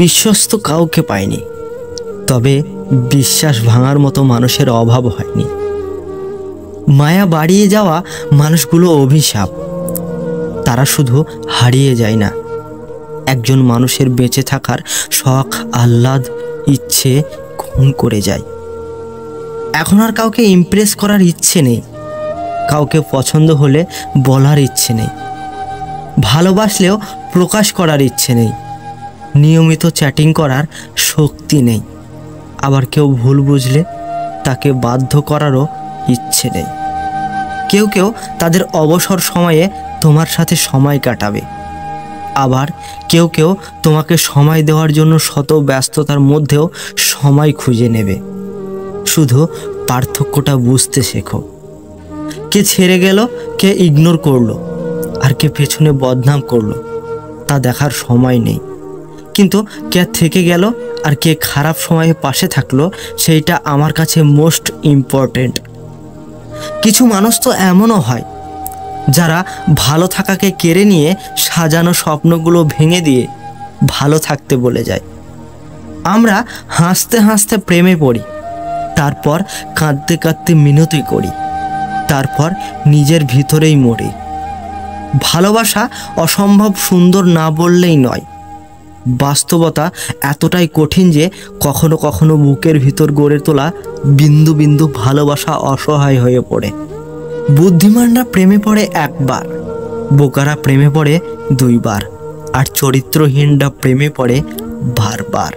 বিশ্বস্ত কাউকে পাইনি, তবে বিশ্বাস ভাঙার মতো মানুষের অভাব হয়নি। মায়া বাড়িয়ে যাওয়া মানুষগুলো অভিশাপ। তারা শুধু হারিয়ে যায় না, একজন মানুষের বেঁচে থাকার শখ, আহ্লাদ, ইচ্ছে খুন করে যায়। এখন আর কাউকে ইমপ্রেস করার ইচ্ছে নেই, কাউকে পছন্দ হলে বলার ইচ্ছে নেই, ভালোবাসলেও প্রকাশ করার ইচ্ছে নেই, নিয়মিত চ্যাটিং করার শক্তি নেই। আবার কেউ ভুল বুঝলে তাকে বাধ্য করারও ইচ্ছে নেই। কেউ কেউ তাদের অবসর সময়ে তোমার সাথে সময় কাটাবে, আবার কেউ কেউ তোমাকে সময় দেওয়ার জন্য শত ব্যস্ততার মধ্যেও সময় খুঁজে নেবে। শুধু পার্থক্যটা বুঝতে শেখো। কে ছেড়ে গেল, কে ইগনোর করলো, আর কে পেছনে বদনাম করলো তা দেখার সময় নেই। কিন্তু কে থেকে গেল আর কে খারাপ সময়ে পাশে থাকলো সেইটা আমার কাছে মোস্ট ইম্পর্টেন্ট। কিছু মানুষ তো এমনও হয় যারা ভালো থাকাকে কেড়ে নিয়ে সাজানো স্বপ্নগুলো ভেঙে দিয়ে ভালো থাকতে বলে যায়। আমরা হাসতে হাসতে প্রেমে পড়ি, তারপর কাঁদতে কাঁদতে মিনতি করি, তারপর নিজের ভিতরেই মরি। ভালোবাসা অসম্ভব সুন্দর না বললেই নয়, বাস্তবতা এতটাই কঠিন যে কখনো কখনো বুকের ভিতর গড়ে তোলা বিন্দু বিন্দু ভালোবাসা অসহায় হয়ে পড়ে। বুদ্ধিমানরা প্রেমে পড়ে একবার, বোকারা প্রেমে পড়ে দুইবার, আর চরিত্রহীনরা প্রেমে পড়ে বারবার।